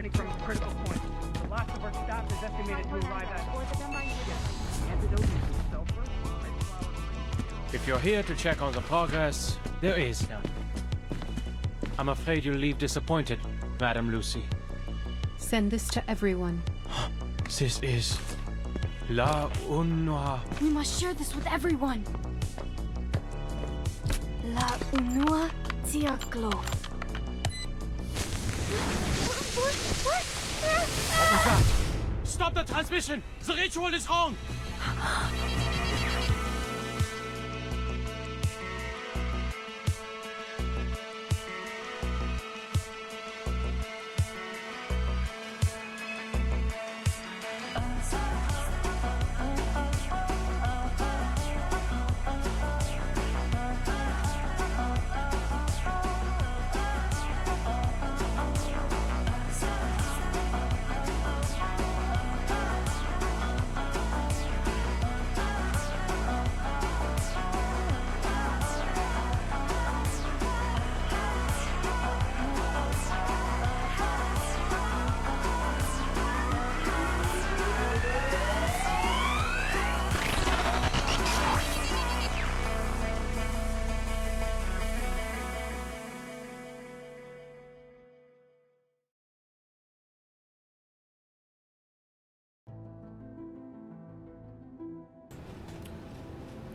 returning from a critical point. The last of our staff is estimated to arrive at... Antidote is sulfur, red flower... If you're here to check on the progress, there is none. I'm afraid you'll leave disappointed, Madam Lucy. Send this to everyone. This is... La Unua. We must share this with everyone. La Unua Diaglo. What? What was that? Stop the transmission! The ritual is wrong!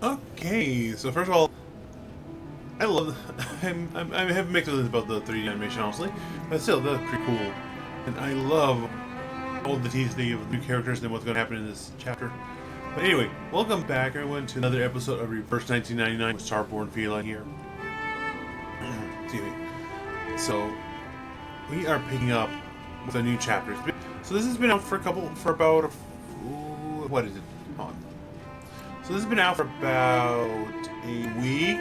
Okay, so first of all, I love. I have mixed feelings about the 3D animation, honestly, but still, that's pretty cool. And I love all the tease they give of new characters and what's going to happen in this chapter. But anyway, welcome back, everyone, to another episode of Reverse 1999 with StarBornFeline here. Excuse me. So we are picking up with a new chapter. So this has been out for about what is it? Hold on. So this has been out for about a week,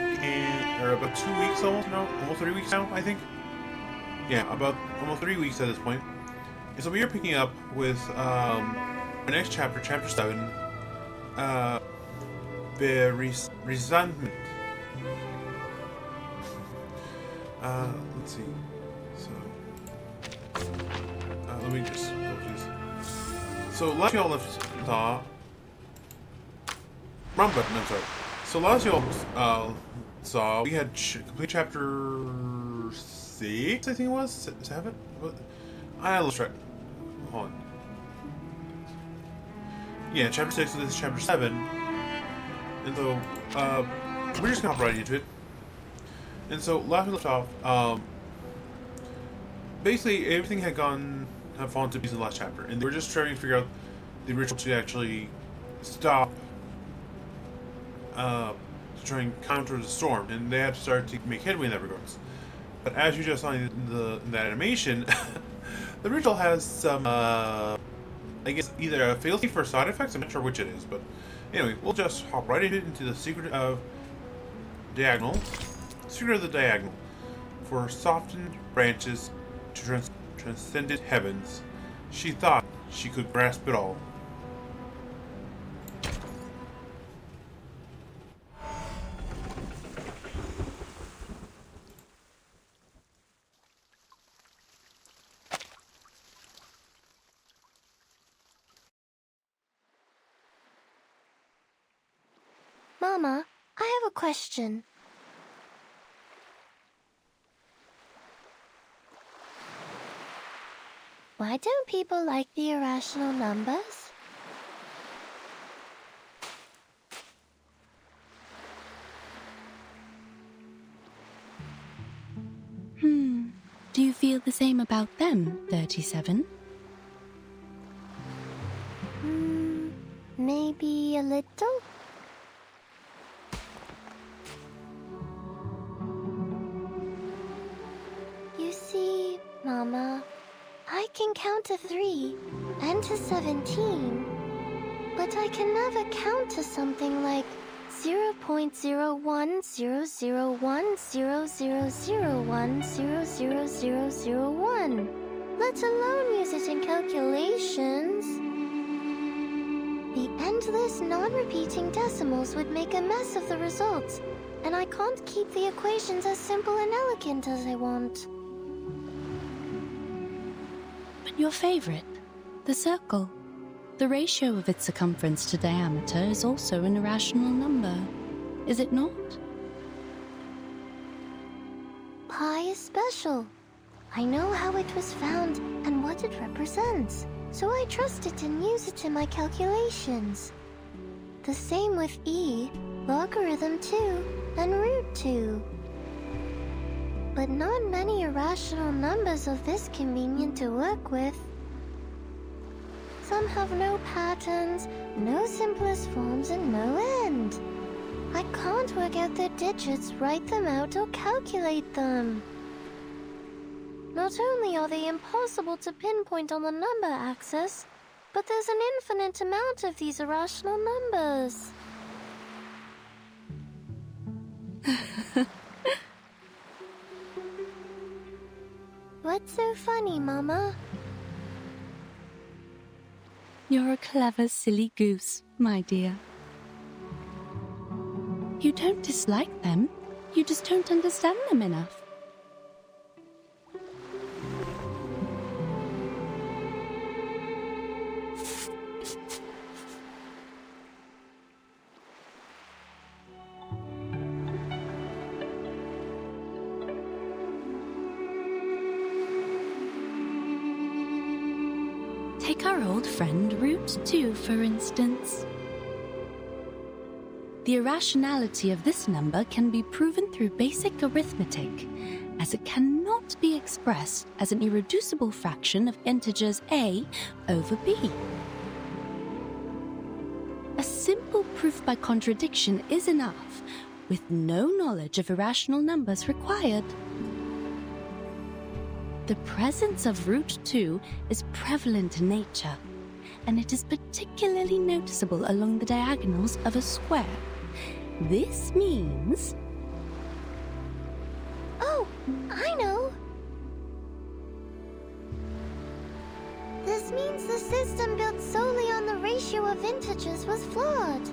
or about 2 weeks almost now, almost 3 weeks now, I think. Yeah, about almost 3 weeks at this point. And so we are picking up with our next chapter, chapter 7, the resentment. Let's see. So, let me just go through this. So last y'all left off. Wrong button, I'm sorry. So last you all saw, we had complete chapter 6, I think it was? 7? Let's try. Hold on. Yeah, chapter 6, and this is chapter 7. And so, we're just gonna hop right into it. And so, last we left off, basically everything had fallen to pieces in the last chapter. And they were just trying to figure out the ritual to actually stop to try and counter the storm, and they had to start to make headway in that regards. But as you just saw in that animation, the ritual has some, I guess, either a failsafe or side effects. I'm not sure which it is, but anyway, we'll just hop right into the secret of diagonal. Secret of the diagonal. For softened branches to transcended heavens, she thought she could grasp it all. Mama, I have a question. Why don't people like the irrational numbers? Do you feel the same about them, 37? Maybe a little? You see, Mama, I can count to 3 and to 17, but I can never count to something like 0.01000100001, let alone use it in calculations. The endless, non-repeating decimals would make a mess of the results, and I can't keep the equations as simple and elegant as I want. And your favorite, the circle. The ratio of its circumference to diameter is also an irrational number, is it not? Pi is special. I know how it was found and what it represents, so I trust it and use it in my calculations. The same with e, logarithm 2, and root 2. But not many irrational numbers are this convenient to work with. Some have no patterns, no simplest forms, and no end. I can't work out their digits, write them out, or calculate them. Not only are they impossible to pinpoint on the number axis, but there's an infinite amount of these irrational numbers. What's so funny, Mama? You're a clever, silly goose, my dear. You don't dislike them, you just don't understand them enough. Take our old friend root 2, for instance. The irrationality of this number can be proven through basic arithmetic, as it cannot be expressed as an irreducible fraction of integers a over b. A simple proof by contradiction is enough, with no knowledge of irrational numbers required. The presence of root 2 is prevalent in nature, and it is particularly noticeable along the diagonals of a square. This means... Oh, I know! This means the system built solely on the ratio of integers was flawed.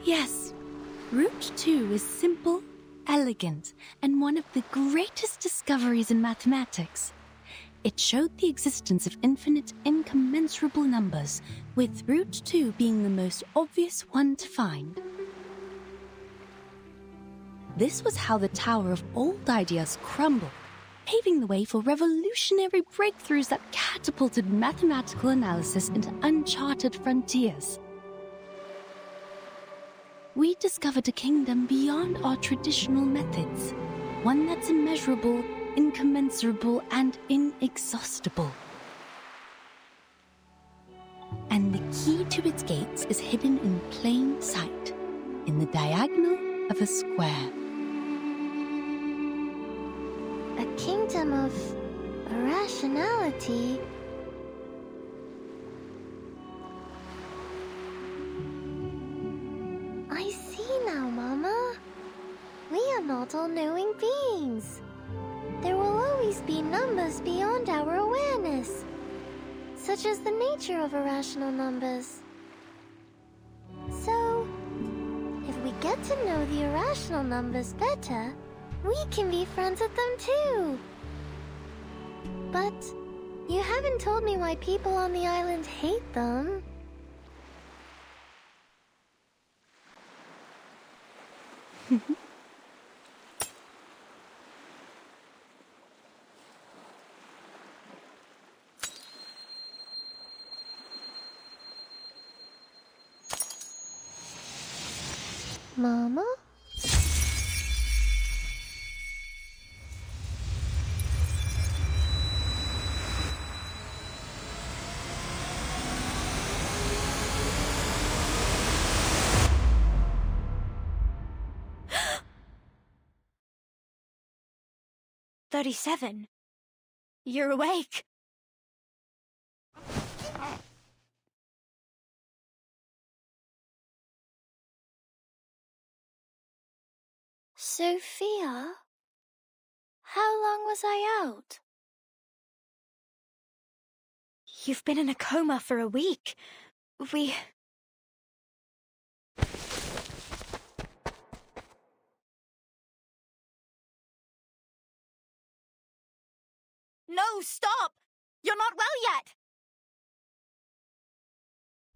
Yes, root 2 is simple, elegant, and one of the greatest discoveries in mathematics. It showed the existence of infinite incommensurable numbers, with root 2 being the most obvious one to find. This was how the Tower of Old Ideas crumbled, paving the way for revolutionary breakthroughs that catapulted mathematical analysis into uncharted frontiers. We discovered a kingdom beyond our traditional methods, one that's immeasurable, incommensurable, and inexhaustible. And the key to its gates is hidden in plain sight, in the diagonal of a square. A kingdom of irrationality. I see now, Mama. We are not all-knowing beings. There will always be numbers beyond our awareness, such as the nature of irrational numbers. So, if we get to know the irrational numbers better, we can be friends with them too. But you haven't told me why people on the island hate them. Mama? "37. You're awake." Sophia? How long was I out? "You've been in a coma for a week. We No, stop! You're not well yet!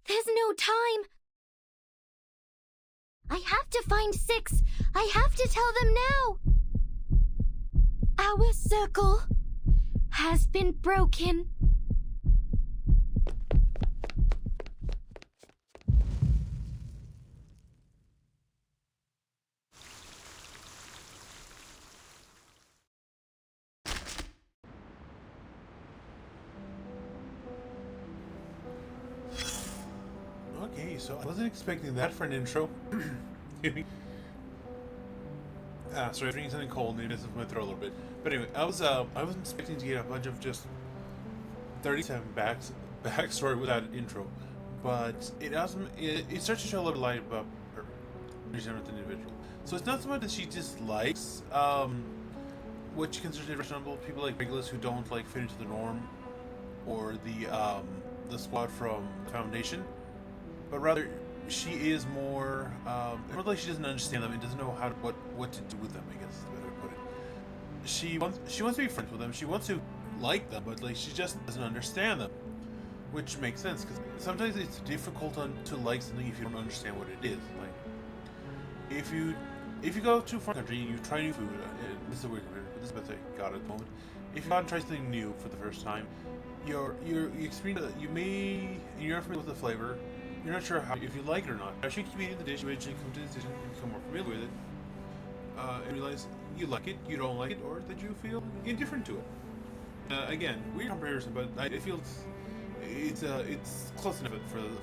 There's no time. I have to find 6. I have to tell them now. Our circle has been broken. Okay, so I wasn't expecting that for an intro. Excuse me. Sorry, I'm drinking something cold and it messes with my throat a little bit. But anyway, I wasn't expecting to get a bunch of just 37 backstory without an intro. But it starts to show a little light about her with an individual. So it's not so much that she dislikes what she considers irrational people like Regulus who don't like fit into the norm, or the squad from Foundation, but rather she is more like she doesn't understand them and doesn't know what to do with them, I guess is the better way to put it. She wants to be friends with them, she wants to like them, but like she just doesn't understand them, which makes sense because sometimes it's difficult to like something if you don't understand what it is. Like if you go to a foreign country and you try new food, this is a weird comparison, but this is the best I got at the moment. If you want to try something new for the first time, you experience you may you're not familiar with the flavor. You're not sure if you like it or not. As you keep eating the dish, you eventually come to the decision and become more familiar with it, and realize you like it, you don't like it, or that you feel indifferent to it. Again, weird comparison, but I feel it's close enough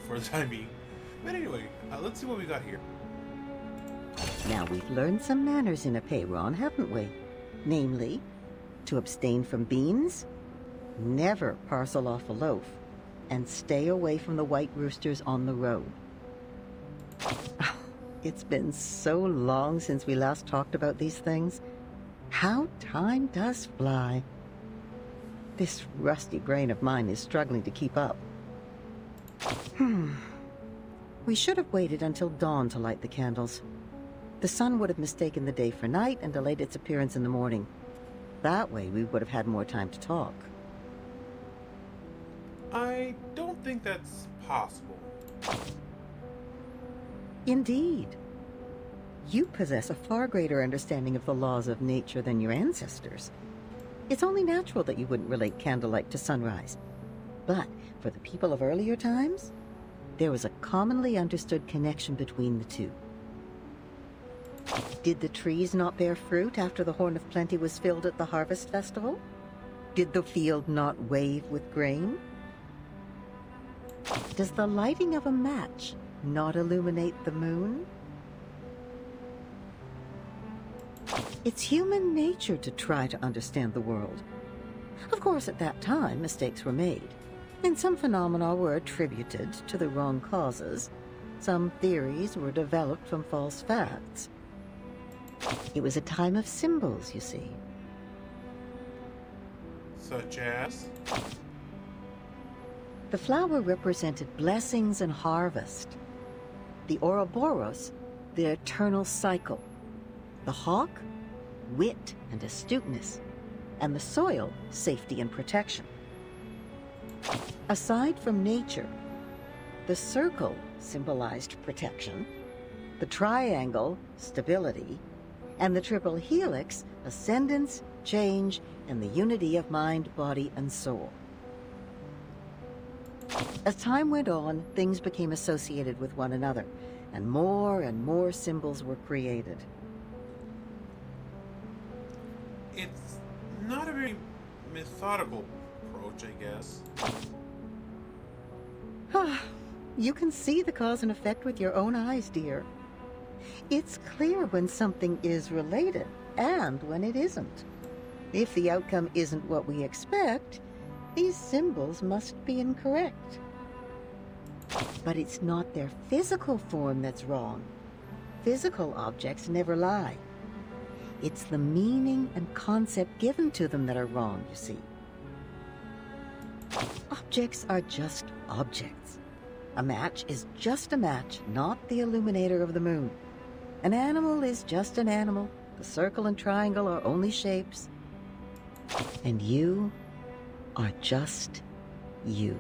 for the time being. But anyway, let's see what we got here. Now we've learned some manners in a Payron, haven't we? Namely, to abstain from beans, never parcel off a loaf, and stay away from the white roosters on the road. It's been so long since we last talked about these things. How time does fly. This rusty brain of mine is struggling to keep up. We should have waited until dawn to light the candles. The sun would have mistaken the day for night and delayed its appearance in the morning. That way we would have had more time to talk. I don't think that's possible. Indeed. You possess a far greater understanding of the laws of nature than your ancestors. It's only natural that you wouldn't relate candlelight to sunrise. But for the people of earlier times, there was a commonly understood connection between the two. Did the trees not bear fruit after the Horn of Plenty was filled at the Harvest Festival? Did the field not wave with grain? Does the lighting of a match not illuminate the moon? It's human nature to try to understand the world. Of course, at that time, mistakes were made, and some phenomena were attributed to the wrong causes. Some theories were developed from false facts. It was a time of symbols, you see. Such as? The flower represented blessings and harvest. The Ouroboros, the eternal cycle. The hawk, wit and astuteness. And the soil, safety and protection. Aside from nature, the circle symbolized protection, the triangle, stability, and the triple helix, ascendance, change, and the unity of mind, body, and soul. As time went on, things became associated with one another, and more symbols were created. It's not a very methodical approach, I guess. You can see the cause and effect with your own eyes, dear. It's clear when something is related and when it isn't. If the outcome isn't what we expect, these symbols must be incorrect. But it's not their physical form that's wrong. Physical objects never lie. It's the meaning and concept given to them that are wrong, you see. Objects are just objects. A match is just a match, not the illuminator of the moon. An animal is just an animal. The circle and triangle are only shapes. And you are just you.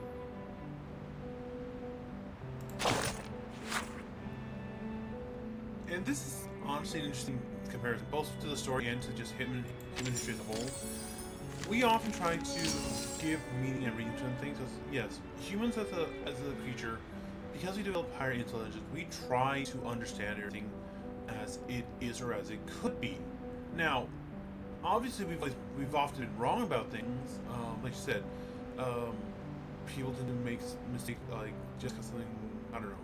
And this is honestly an interesting comparison, both to the story and to just human history as a whole. We often try to give meaning and reason to things. As, yes, humans as a creature, because we develop higher intelligence, we try to understand everything as it is or as it could be. Now, obviously, we've often been wrong about things. Like you said, people tend to make mistakes, like just because something, I don't know.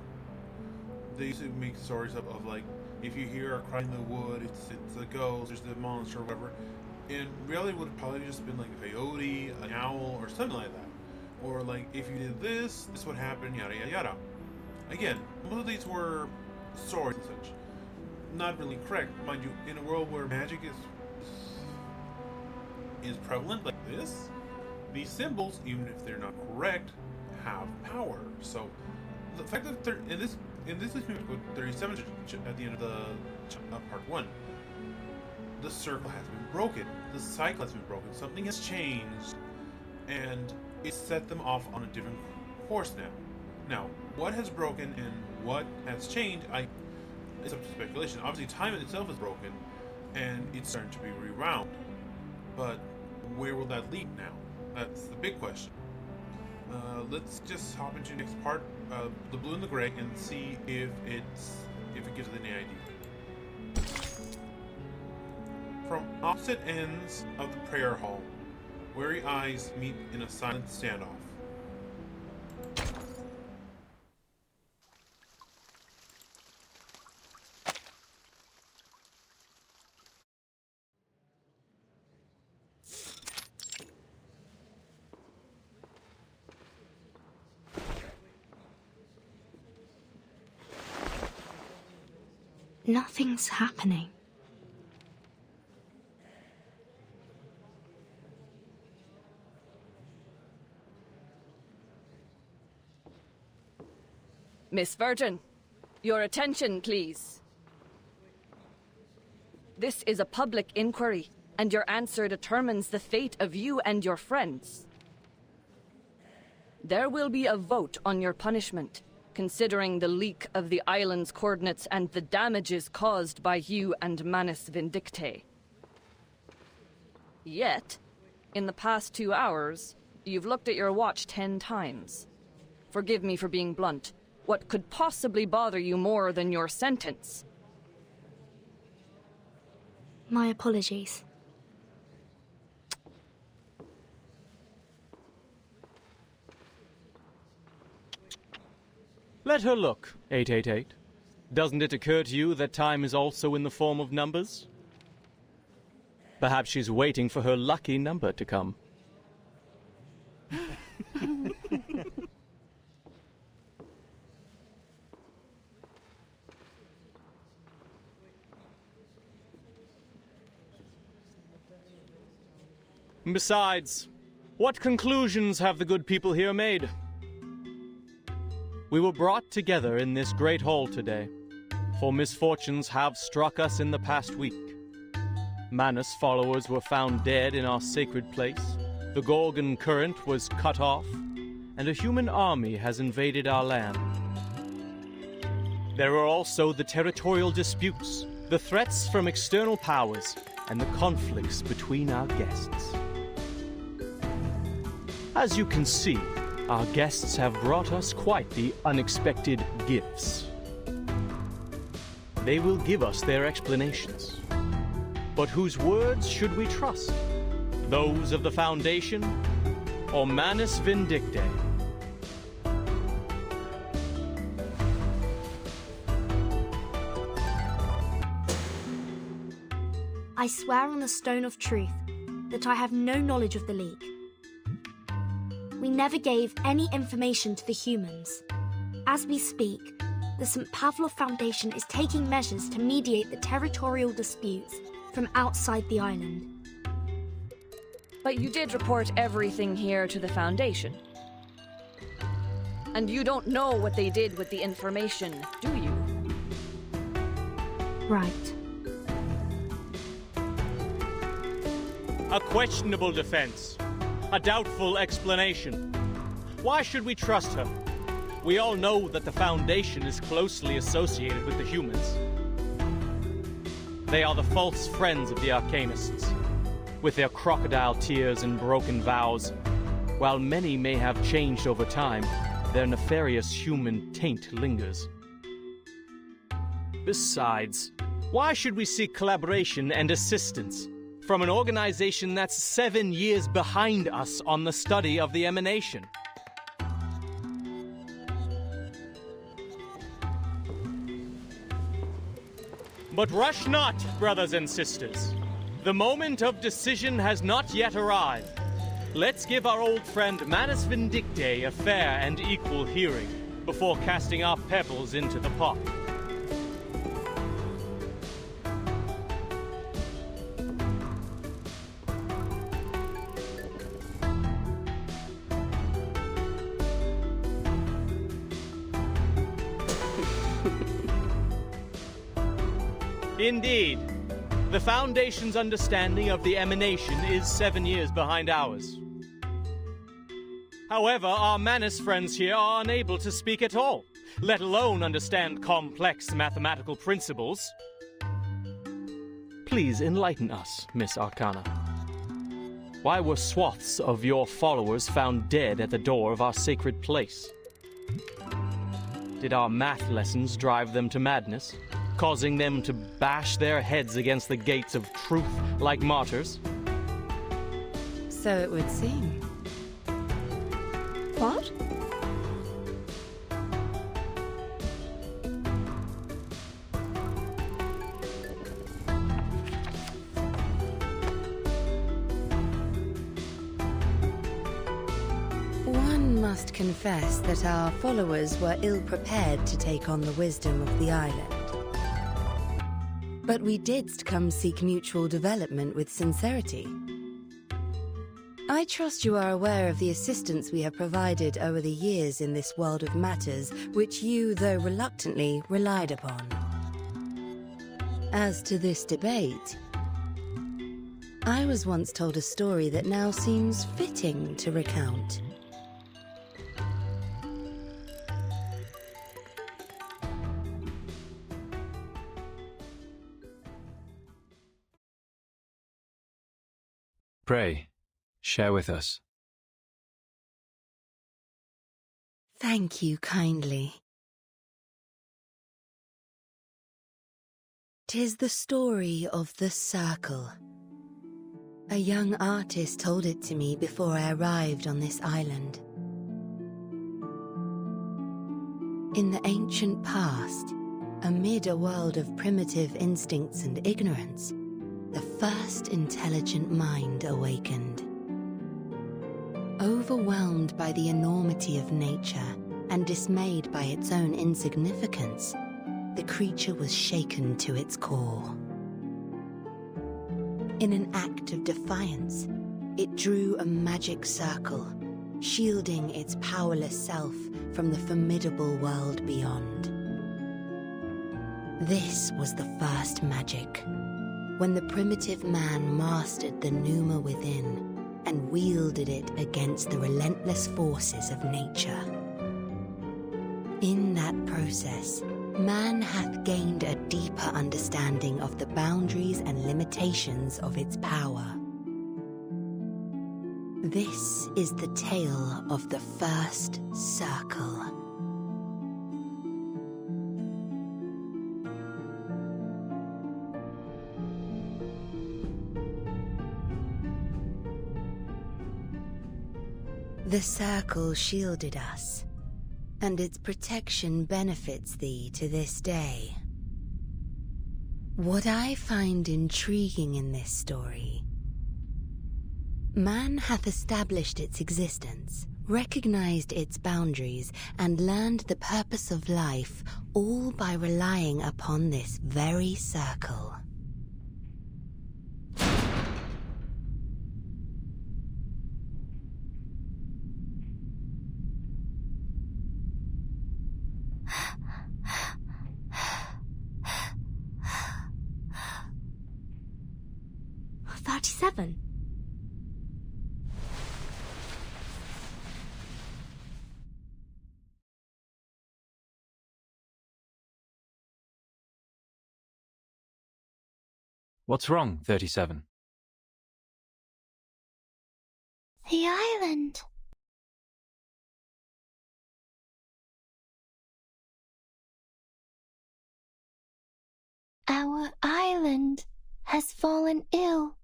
They used to make stories of like, if you hear a cry in the wood, it's a ghost, there's the monster, or whatever. And really, it would have probably just been like a coyote, an owl, or something like that. Or like, if you did this would happen, yada yada yada. Again, most of these were stories and such. Not really correct, mind you. In a world where magic is prevalent like this, these symbols, even if they're not correct, have power. So the fact that they're in this is 37 at the end of the part 1. The circle has been broken. The cycle has been broken. Something has changed, and it set them off on a different course now. Now, what has broken and what has changed, it's up to speculation. Obviously, time in itself is broken, and it's starting to be rewound. But where will that lead now? That's the big question. Let's just hop into the next part, the blue and the gray, and see if it gives any idea. From opposite ends of the prayer hall, weary eyes meet in a silent standoff. Nothing's happening. Miss Virgin, your attention, please. This is a public inquiry, and your answer determines the fate of you and your friends. There will be a vote on your punishment, considering the leak of the island's coordinates and the damages caused by you and Manus Vindictae. Yet, in the past 2 hours, you've looked at your watch 10 times. Forgive me for being blunt. What could possibly bother you more than your sentence? My apologies. Let her look, 888. Doesn't it occur to you that time is also in the form of numbers? Perhaps she's waiting for her lucky number to come. Besides, what conclusions have the good people here made? We were brought together in this great hall today, for misfortunes have struck us in the past week. Manus followers were found dead in our sacred place, the Gorgon current was cut off, and a human army has invaded our land. There are also the territorial disputes, the threats from external powers, and the conflicts between our guests. As you can see, our guests have brought us quite the unexpected gifts. They will give us their explanations. But whose words should we trust? Those of the Foundation or Manus Vindictae? I swear on the Stone of Truth that I have no knowledge of the League. We never gave any information to the humans. As we speak, the St. Pavlov Foundation is taking measures to mediate the territorial disputes from outside the island. But you did report everything here to the Foundation. And you don't know what they did with the information, do you? Right. A questionable defense. A doubtful explanation. Why should we trust her? We all know that the Foundation is closely associated with the humans. They are the false friends of the Arcanists, with their crocodile tears and broken vows. While many may have changed over time, their nefarious human taint lingers. Besides, why should we seek collaboration and assistance from an organization that's 7 years behind us on the study of the emanation? But rush not, brothers and sisters. The moment of decision has not yet arrived. Let's give our old friend Manus Vindicte a fair and equal hearing before casting our pebbles into the pot. Indeed. The Foundation's understanding of the emanation is 7 years behind ours. However, our Manus friends here are unable to speak at all, let alone understand complex mathematical principles. Please enlighten us, Miss Arcana. Why were swaths of your followers found dead at the door of our sacred place? Did our math lessons drive them to madness, causing them to bash their heads against the gates of truth like martyrs? So it would seem. What? One must confess that our followers were ill-prepared to take on the wisdom of the island. But we did come seek mutual development with sincerity. I trust you are aware of the assistance we have provided over the years in this world of matters, which you, though reluctantly, relied upon. As to this debate, I was once told a story that now seems fitting to recount. Pray, share with us. Thank you kindly. 'Tis the story of the Circle. A young artist told it to me before I arrived on this island. In the ancient past, amid a world of primitive instincts and ignorance, the first intelligent mind awakened. Overwhelmed by the enormity of nature and dismayed by its own insignificance, the creature was shaken to its core. In an act of defiance, it drew a magic circle, shielding its powerless self from the formidable world beyond. This was the first magic, when the primitive man mastered the pneuma within and wielded it against the relentless forces of nature. In that process, man hath gained a deeper understanding of the boundaries and limitations of its power. This is the tale of the first circle. The circle shielded us, and its protection benefits thee to this day. What I find intriguing in this story: man hath established its existence, recognized its boundaries, and learned the purpose of life, all by relying upon this very circle. What's wrong, 37? The island. Our island has fallen ill.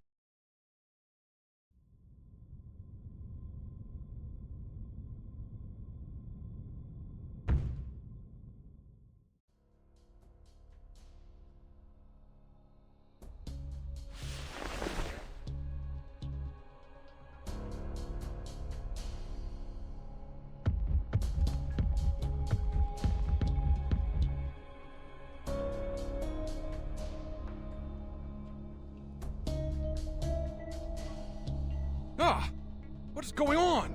Ah! What is going on?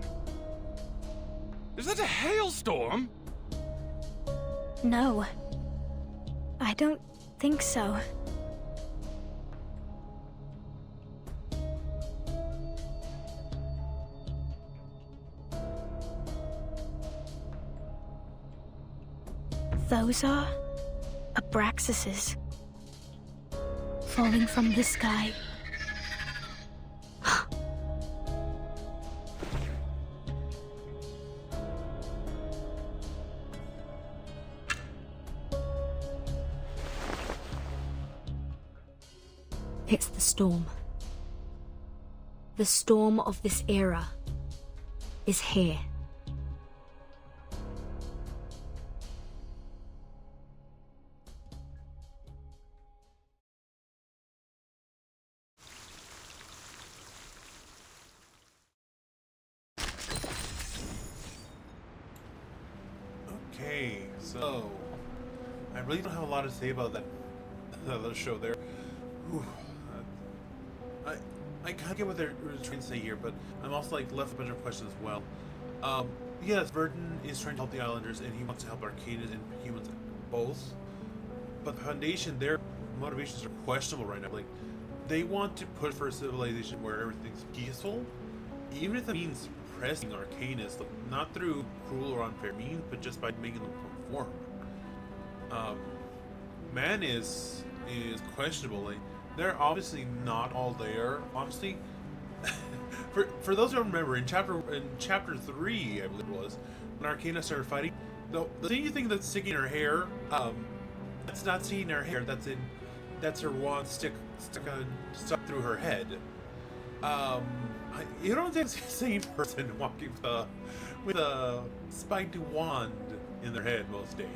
Is that a hailstorm? No. I don't think so. Those are Abraxases falling from the sky. It's the storm. The storm of this era is here. Okay, so I really don't have a lot to say about that little show there. Whew. I kind of get what they're trying to say here, but I'm also like left a bunch of questions as well. Yes, Verdun is trying to help the Islanders, and he wants to help Arcadians and humans both. But the Foundation, their motivations are questionable right now. Like, they want to push for a civilization where everything's peaceful, even if it means suppressing Arcadians, like, not through cruel or unfair means, but just by making them conform. Man is questionable. Like, they're obviously not all there, honestly. for those who don't remember, in chapter 3, I believe it was, when Arcana started fighting, the thing you think that's sticking in her hair, that's not sticking in her hair. That's her wand stuck through her head. You don't think it's the same person walking with a spiked wand in their head most days.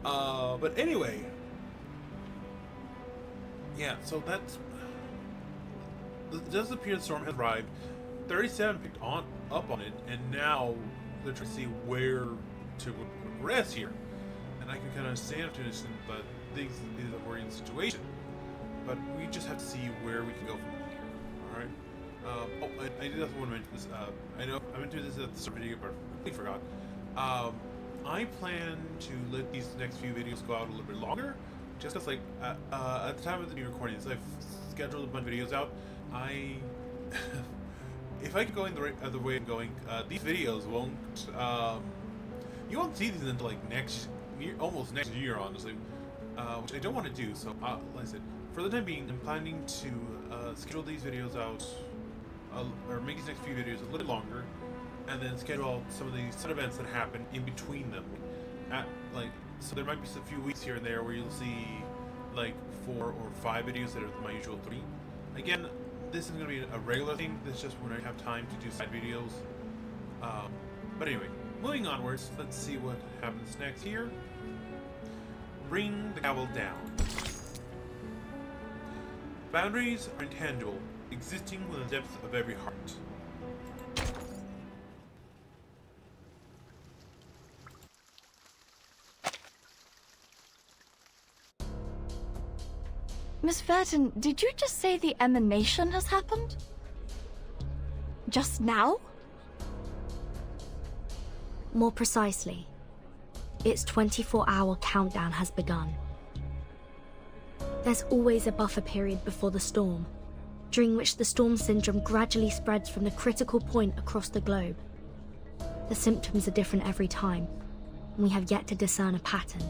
But anyway. Yeah, so that's... It does appear the storm has arrived. 37 picked up on it, and now they're trying to see where to progress here. And I can kind of understand to this, but things is a worrying situation. But we just have to see where we can go from here. Alright? I did also want to mention this. I know I went through this at the start of the video, but I completely forgot. I plan to let these next few videos go out a little bit longer. Just because, like, at the time of the new recordings, I've scheduled a bunch of videos out. If I keep going the way I'm going, these videos won't, you won't see these until, like, almost next year, honestly, which I don't want to do. So, like I said, for the time being, I'm planning to schedule these videos out, or make these next few videos a little longer, and then schedule some of these set events that happen in between them. So there might be a few weeks here and there where you'll see like 4 or 5 videos instead of my usual 3. Again, this is going to be a regular thing. This is just when I have time to do side videos. But anyway, moving onwards, let's see what happens next here. Bring the gavel down. Boundaries are intangible, existing within the depths of every heart. Miss Verdun, did you just say the emanation has happened? Just now? More precisely, its 24-hour countdown has begun. There's always a buffer period before the storm, during which the storm syndrome gradually spreads from the critical point across the globe. The symptoms are different every time, and we have yet to discern a pattern.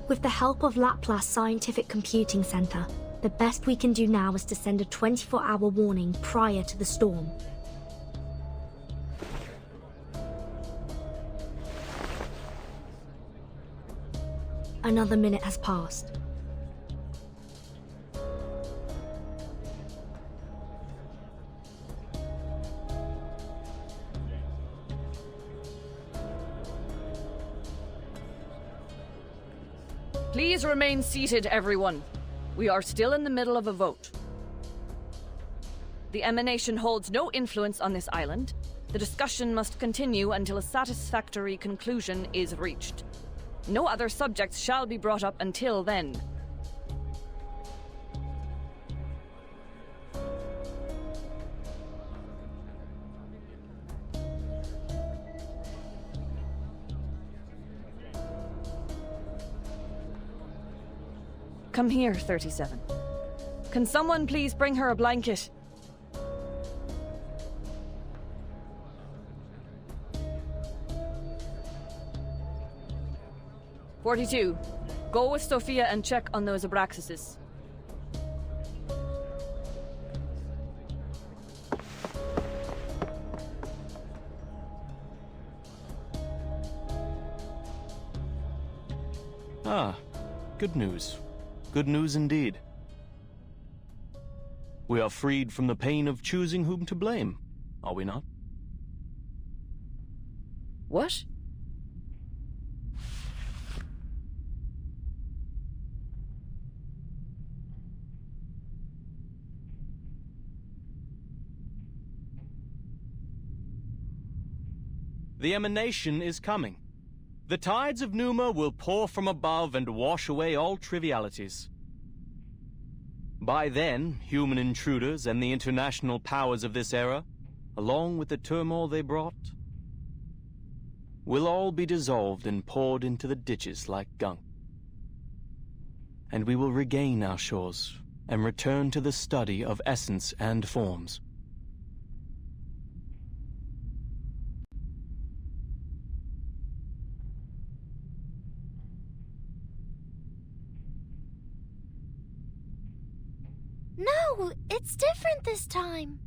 With the help of Laplace Scientific Computing Center, the best we can do now is to send a 24-hour warning prior to the storm. Another minute has passed. Please remain seated, everyone. We are still in the middle of a vote. The emanation holds no influence on this island. The discussion must continue until a satisfactory conclusion is reached. No other subjects shall be brought up until then. Come here, 37. Can someone please bring her a blanket? "42. Go with Sophia and check on those Abraxases. Ah, good news. Good news indeed. We are freed from the pain of choosing whom to blame, are we not? What? The emanation is coming. The tides of Numa will pour from above and wash away all trivialities. By then, human intruders and the international powers of this era, along with the turmoil they brought, will all be dissolved and poured into the ditches like gunk. And we will regain our shores and return to the study of essence and forms. No, it's different this time.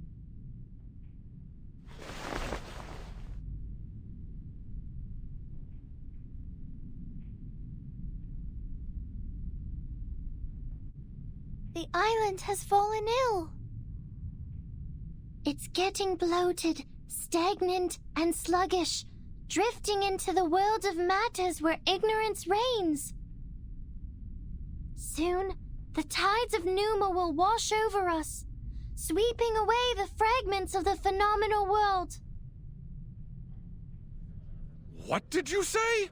The island has fallen ill. It's getting bloated, stagnant, and sluggish, drifting into the world of matters where ignorance reigns. Soon, the tides of Numa will wash over us, sweeping away the fragments of the phenomenal world. What did you say?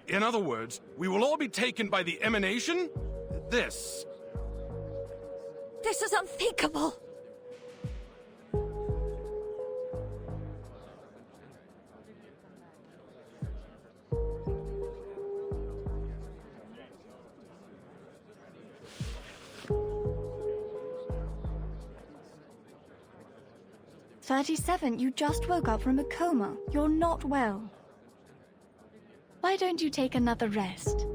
In other words, we will all be taken by the emanation? This is unthinkable. "37, you just woke up from a coma. You're not well. Why don't you take another rest?"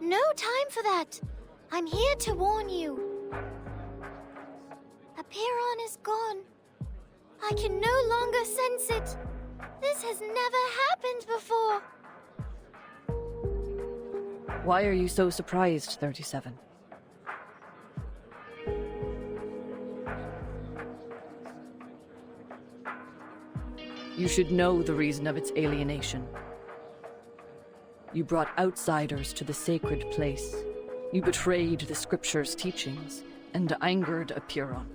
No time for that. I'm here to warn you. Apiron is gone. I can no longer sense it. This has never happened before. Why are you so surprised, 37? You should know the reason of its alienation. You brought outsiders to the sacred place. You betrayed the scripture's teachings and angered Apiron.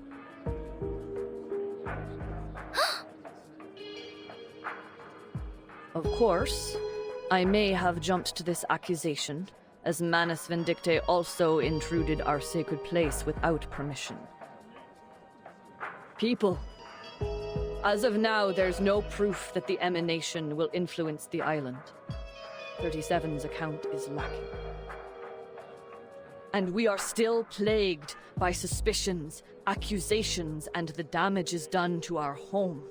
Of course, I may have jumped to this accusation, as Manus Vindictae also intruded our sacred place without permission. People, as of now, there's no proof that the emanation will influence the island. 37's account is lacking. And we are still plagued by suspicions, accusations, and the damages done to our home.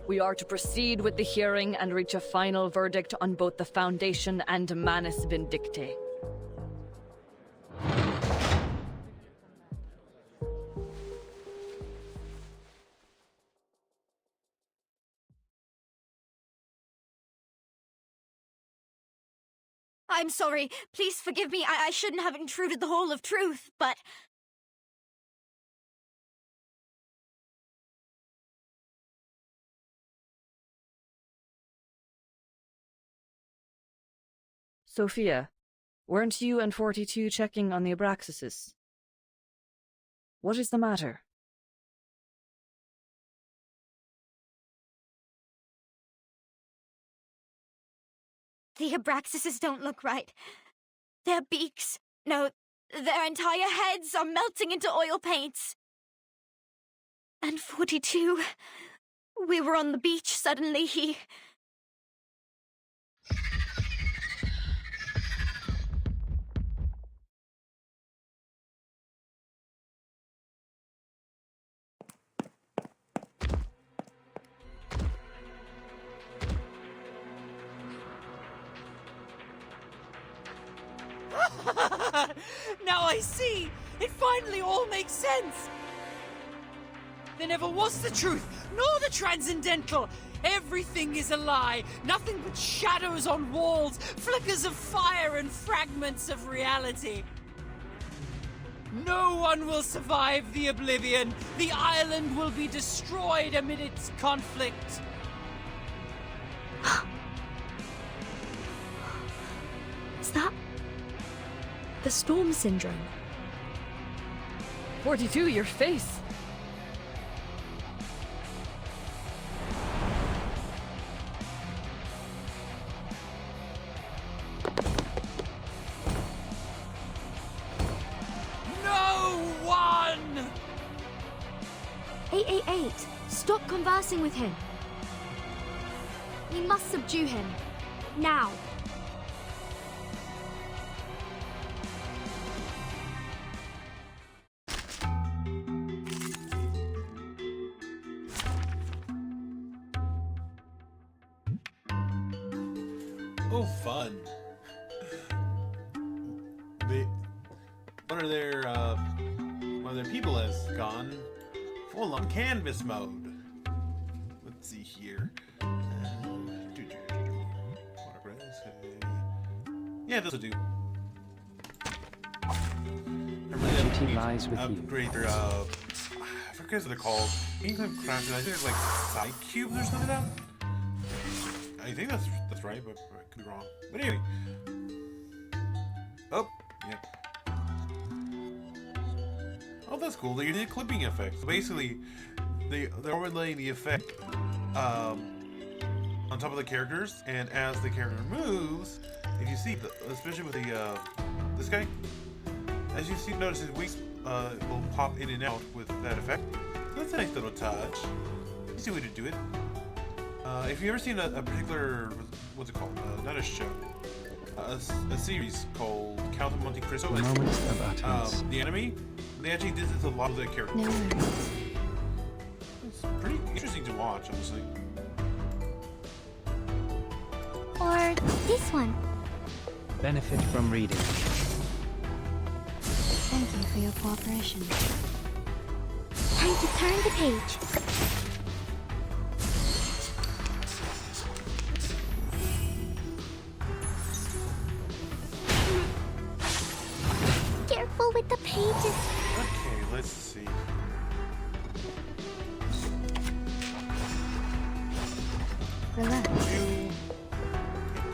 We are to proceed with the hearing and reach a final verdict on both the Foundation and Manus Vindicte. I'm sorry. Please forgive me. I shouldn't have intruded the Hall of Truth, but... Sophia, weren't you and 42 checking on the Abraxases? What is the matter? The Abraxases don't look right. Their beaks, no, their entire heads are melting into oil paints. And 42, we were on the beach, suddenly he... Now I see! It finally all makes sense! There never was the truth, nor the transcendental! Everything is a lie! Nothing but shadows on walls, flickers of fire and fragments of reality! No one will survive the oblivion! The island will be destroyed amid its conflict! Is that... the storm syndrome? 42, your face! No one! 888, stop conversing with him. We must subdue him. Now. Oh, fun. One of their people has gone full on canvas mode. Let's see here. Yeah, this will do. Duty lies with you. Upgrade their, I forget what they're called. England Crash, I think there's like side cubes or something like that. I think that's right, but I could be wrong. But anyway. Oh, yeah. Oh, that's cool. They did clipping effects. So basically, they're overlaying the effect on top of the characters, and as the character moves, if you see, especially with the this guy, as you see, notice his wings will pop in and out with that effect. So that's a nice little touch. Easy way to do it. If you've ever seen a particular, what's it called? Not a show, a series called Count of Monte Cristo. The enemy, they actually did this to a lot of the characters. No worries. It's pretty interesting to watch, honestly. Or this one. Benefit from reading. Thank you for your cooperation. Time to turn the page. Careful with the pages. Okay, let's see. Relax.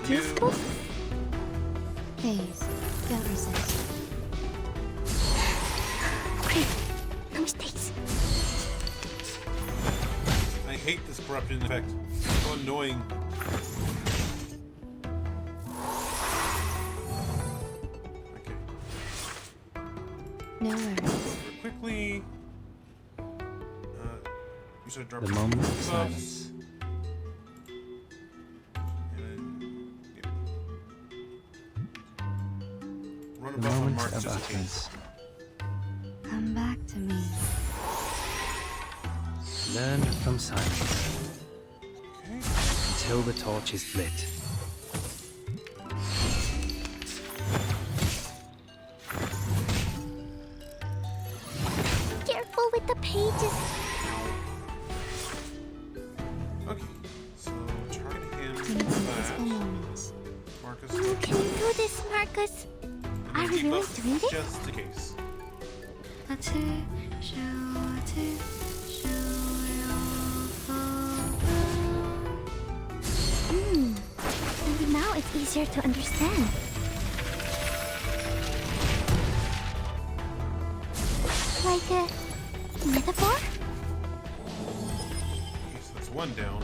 Useful? Please, don't resist. Quick, no mistakes. I hate this corruption effect. It's so annoying. No worries. Quickly. You should drop The moment of silence. Run The above on moment Mark of just in utterance. case. Come back to me. Learn from silence. until the torch is lit. Careful with the pages. Okay, so target him fast. Marcus. You can do this, Marcus. Are we really doing this? Just in case. Maybe now it's easier to understand. Like a metaphor? Okay, so that's one down.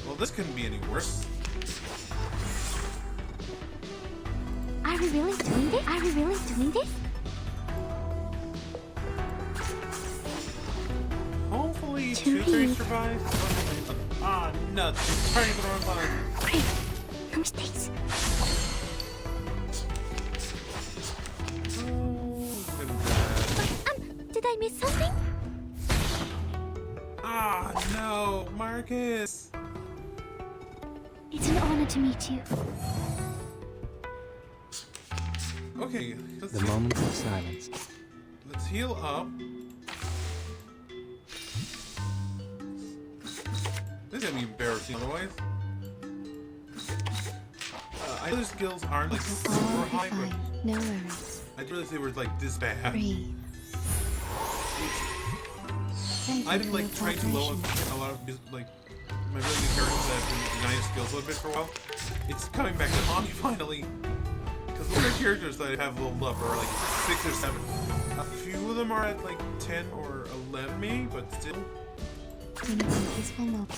Well, this couldn't be any worse. Are we really doing this? Are we really doing this? Hopefully, two-thirds survives. Ah, nuts. Turning the wrong button. Great. No mistakes. Did I miss something? Ah, no, Marcus. It's an honor to meet you. Okay, let's The moment of silence. Let's heal up. This is gonna be embarrassing otherwise. I know their skills aren't like super high, but No worries. I didn't realize they were like this bad. Breathe. I've been like trying to lower a lot of like my really good characters that have been denying skills a little bit for a while. It's coming back to haunt me finally. Because the other characters that I have leveled up are like 6 or 7. A few of them are at like 10 or 11 maybe, but still. In a peaceful moment.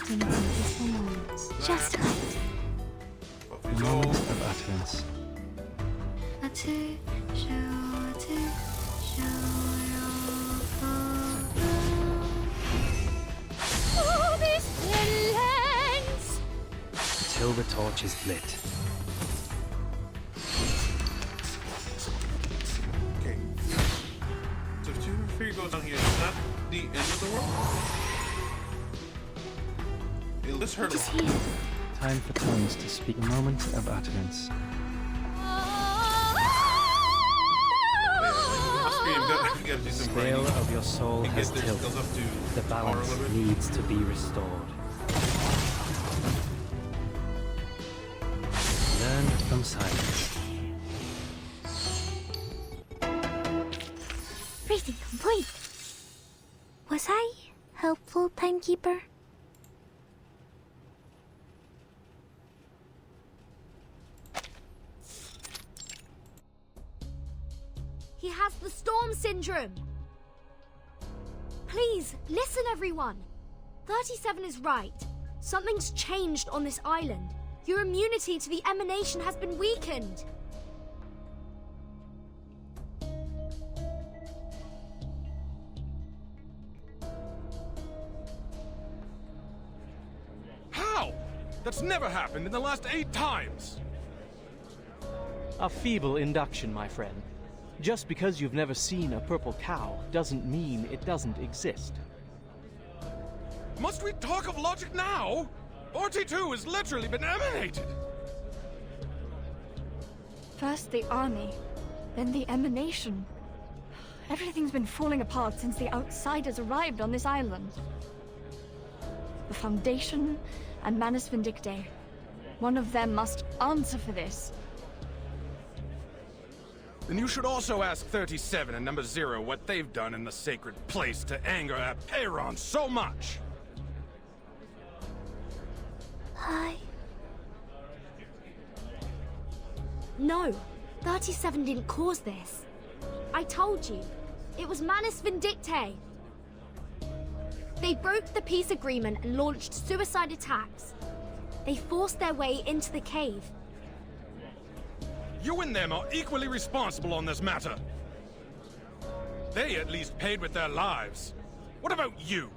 In a peaceful moment. Just right. The moment of utterance. Until the torch is lit. Okay. So if 2 or 3 goes down here, it's not the end of the world. It'll just hurt a little. Time for tongues to speak. A moment of utterance. The scale of your soul has tilted. The balance needs to be restored. Learn from silence. Reading complete. Was I helpful, timekeeper? He has the storm syndrome. Please, listen everyone. 37 is right. Something's changed on this island. Your immunity to the emanation has been weakened. How? That's never happened in the last 8 times. A feeble induction, my friend. Just because you've never seen a purple cow doesn't mean it doesn't exist. Must we talk of logic now? RT2 has literally been emanated. First the army, then the emanation. Everything's been falling apart since the outsiders arrived on this island. The Foundation and Manus Vindictae. One of them must answer for this. Then you should also ask 37 and number 0 what they've done in the sacred place to anger Apeiron so much. Hi. No, 37 didn't cause this. I told you, it was Manus Vindictae. They broke the peace agreement and launched suicide attacks. They forced their way into the cave. You and them are equally responsible on this matter. They at least paid with their lives. What about you?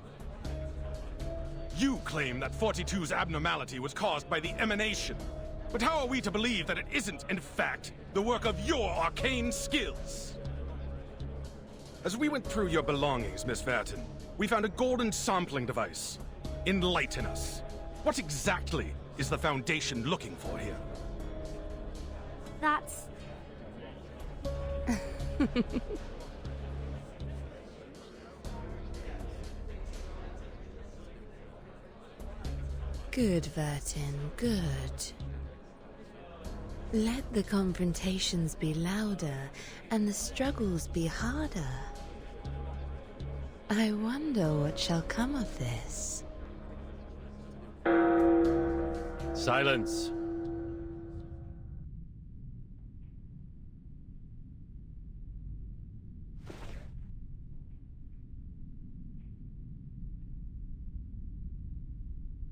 You claim that 42's abnormality was caused by the emanation. But how are we to believe that it isn't, in fact, the work of your arcane skills? As we went through your belongings, Miss Vertin, we found a golden sampling device. Enlighten us. What exactly is the Foundation looking for here? That's... Good, Vertin, good. Let the confrontations be louder and the struggles be harder. I wonder what shall come of this. Silence.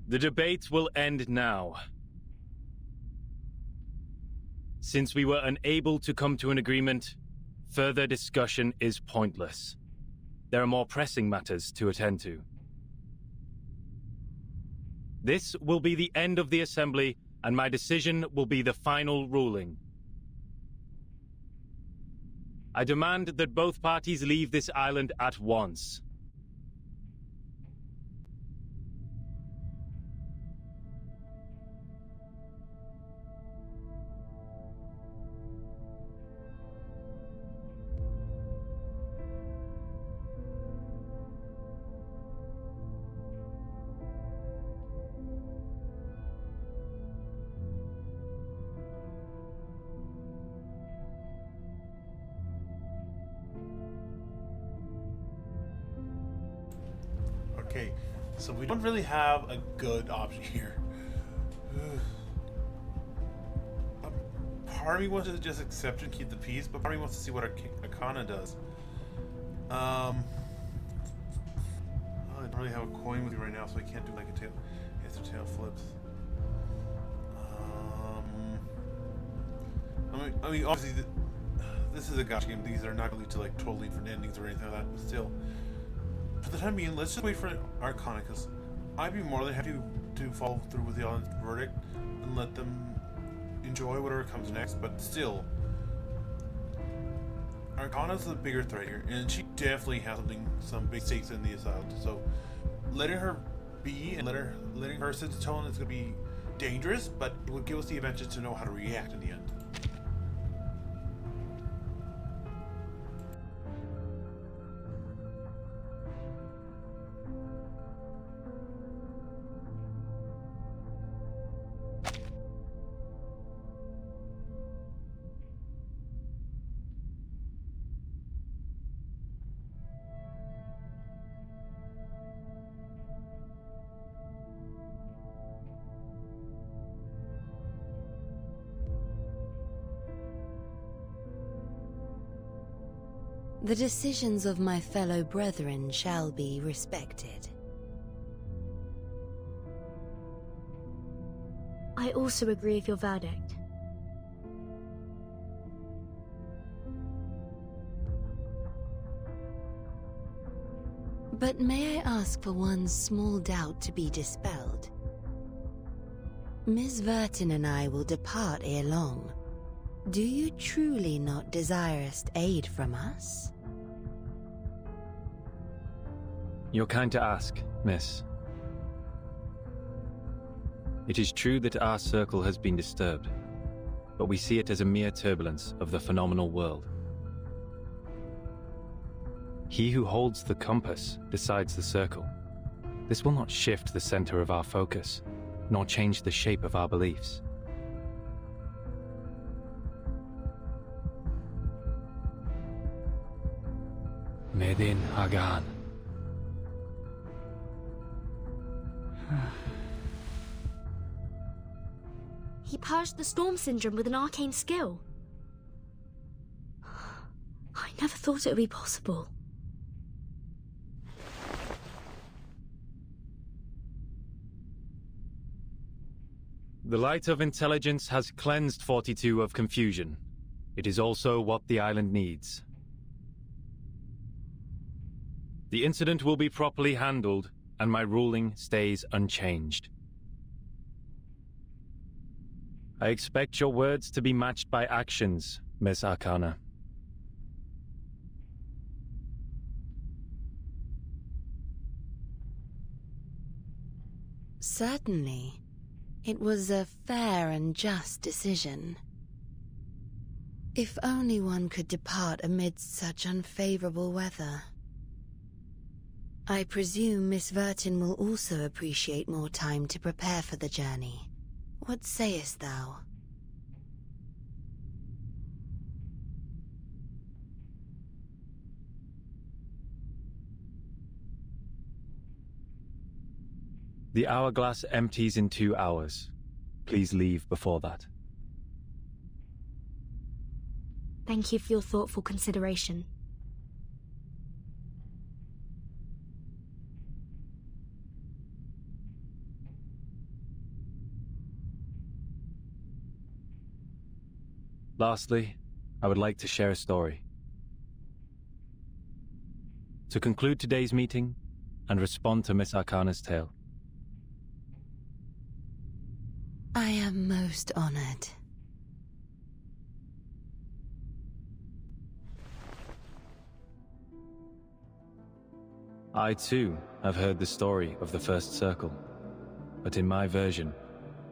The debate will end now. Since we were unable to come to an agreement, further discussion is pointless. There are more pressing matters to attend to. This will be the end of the assembly, and my decision will be the final ruling. I demand that both parties leave this island at once. Okay, so we don't really have a good option here. Part of me wants to just accept and keep the peace, but part of me wants to see what Arcana does. I don't really have a coin with me right now, so I can't do like a tail. Yes, tail flips. I mean, obviously, this is a gacha game. These are not going to lead to like totally different endings or anything like that, but still. For the time being, let's just wait for Arcana, because I'd be more than happy to follow through with the audience verdict and let them enjoy whatever comes next, but still, Arcana's the bigger threat here, and she definitely has some big stakes in the asylum, so letting her be and letting her set the tone is going to be dangerous, but it will give us the advantage to know how to react in the end. The decisions of my fellow brethren shall be respected. I also agree with your verdict. But may I ask for one small doubt to be dispelled? Ms. Vertin and I will depart ere long. Do you truly not desirous aid from us? You're kind to ask, miss. It is true that our circle has been disturbed, but we see it as a mere turbulence of the phenomenal world. He who holds the compass decides the circle. This will not shift the center of our focus, nor change the shape of our beliefs. Medin Hagan. He purged the storm syndrome with an arcane skill. I never thought it would be possible. The light of intelligence has cleansed 42 of confusion. It is also what the island needs. The incident will be properly handled, and my ruling stays unchanged. I expect your words to be matched by actions, Miss Arcana. Certainly. It was a fair and just decision. If only one could depart amidst such unfavorable weather. I presume Miss Vertin will also appreciate more time to prepare for the journey. What sayest thou? The hourglass empties in 2 hours. Please leave before that. Thank you for your thoughtful consideration. Lastly, I would like to share a story. To conclude today's meeting and respond to Miss Arcana's tale. I am most honored. I too have heard the story of the first circle, but in my version,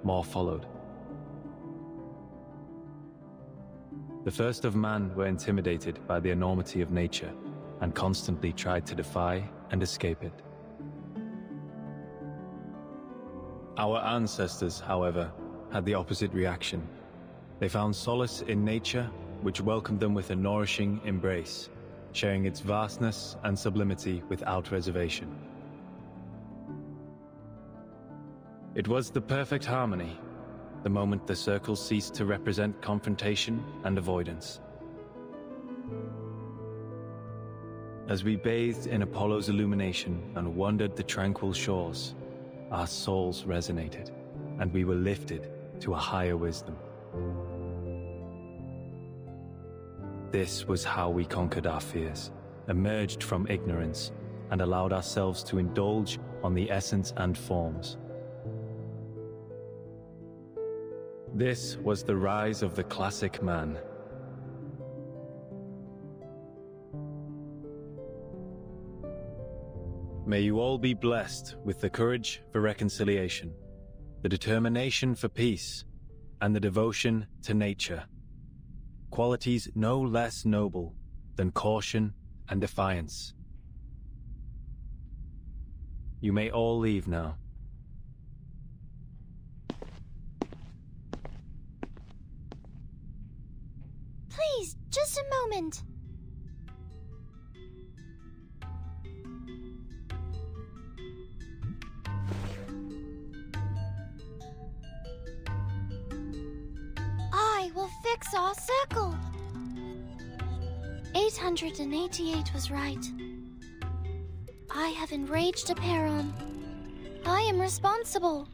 more followed. The first of man were intimidated by the enormity of nature and constantly tried to defy and escape it. Our ancestors, however, had the opposite reaction. They found solace in nature, which welcomed them with a nourishing embrace, sharing its vastness and sublimity without reservation. It was the perfect harmony, the moment the circle ceased to represent confrontation and avoidance. As we bathed in Apollo's illumination and wandered the tranquil shores, our souls resonated, and we were lifted to a higher wisdom. This was how we conquered our fears, emerged from ignorance, and allowed ourselves to indulge on the essence and forms. This was the rise of the classic man. May you all be blessed with the courage for reconciliation, the determination for peace, and the devotion to nature. Qualities no less noble than caution and defiance. You may all leave now. Please, just a moment. I will fix our circle. 888 was right. I have enraged a Peron. I am responsible.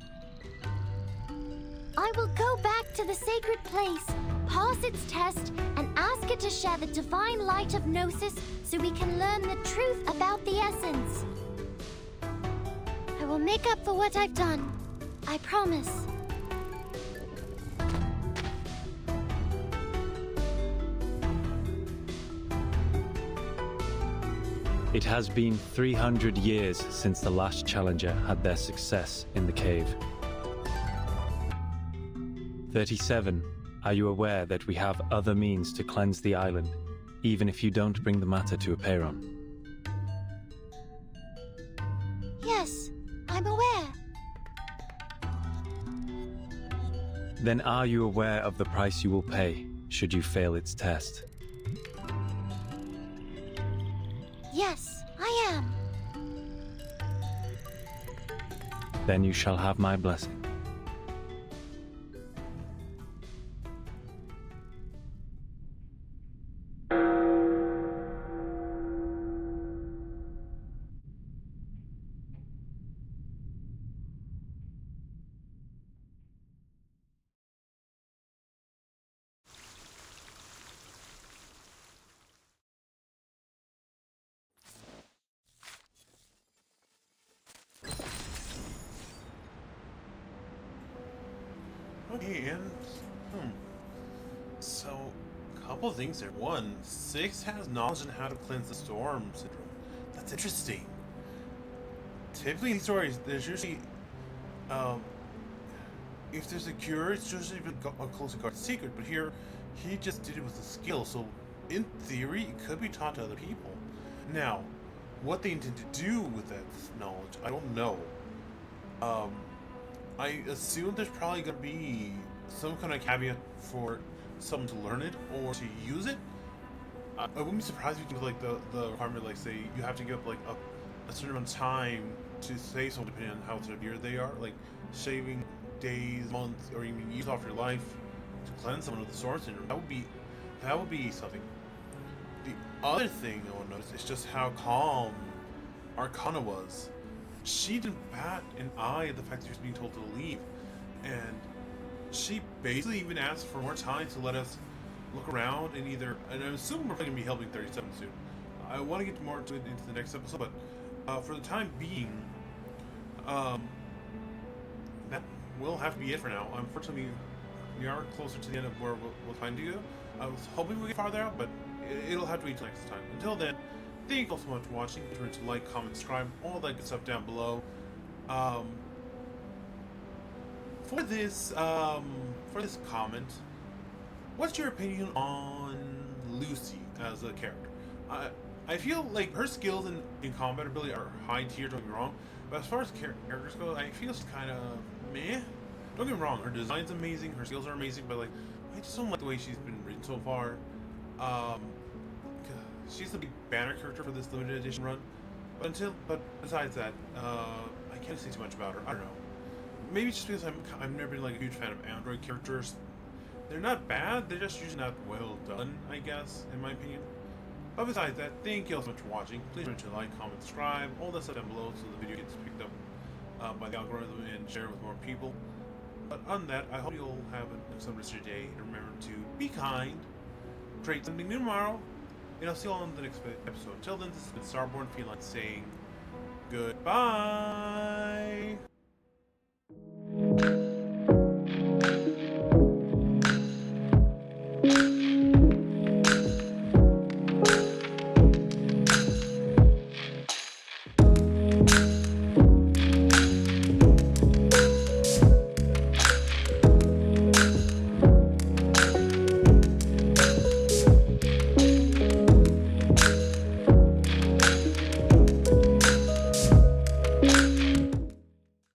I will go back to the sacred place, pass its test, and ask it to share the divine light of Gnosis so we can learn the truth about the essence. I will make up for what I've done. I promise. It has been 300 years since the last challenger had their success in the cave. 37. Are you aware that we have other means to cleanse the island, even if you don't bring the matter to Aperon? Yes, I'm aware. Then are you aware of the price you will pay, should you fail its test? Yes, I am. Then you shall have my blessing. Okay, and so a couple of things there. One, Six has knowledge on how to cleanse the storm syndrome. That's interesting. Typically in these stories, there's usually if there's a cure, it's usually a closely guarded secret. But here, he just did it with a skill. So in theory, it could be taught to other people. Now, what they intend to do with that knowledge, I don't know. I assume there's probably going to be some kind of caveat for someone to learn it or to use it. I wouldn't be surprised if you can, like, the requirement, like, say, you have to give up, like, a certain amount of time to say something depending on how severe they are, like, shaving days, months, or even years off your life to cleanse someone with the storm syndrome. That would be something. The other thing I want to notice is just how calm Arcana was. She didn't bat an eye at the fact that she was being told to leave, and she basically even asked for more time to let us look around and and I'm assuming we're going to be helping 37 soon. I want to get more to it into the next episode, but for the time being, that will have to be it for now. Unfortunately, we are closer to the end of where we'll find you. I was hoping we get farther out, but it'll have to wait till next time. Until then, thank you all so much for watching. Remember to like, comment, subscribe, all that good stuff down below. For this comment, what's your opinion on Lucy as a character? I feel like her skills in combat ability are high tier, don't get me wrong, but as far as characters go, I feel it's kind of meh. Don't get me wrong, her design's amazing, her skills are amazing, but like, I just don't like the way she's been written so far. She's the big banner character for this limited edition run, but besides that, I can't say too much about her. I don't know. Maybe it's just because I've never been like a huge fan of Android characters. They're not bad, they're just usually not well done, I guess, in my opinion. But besides that, thank you all so much for watching. Please remember to like, comment, subscribe, all that stuff down below so the video gets picked up by the algorithm and share with more people. But on that, I hope you'll have an excellent rest of your day, and remember to be kind, create something new tomorrow, and I'll see you all in the next episode. Until then, this has been StarBornFeline saying goodbye.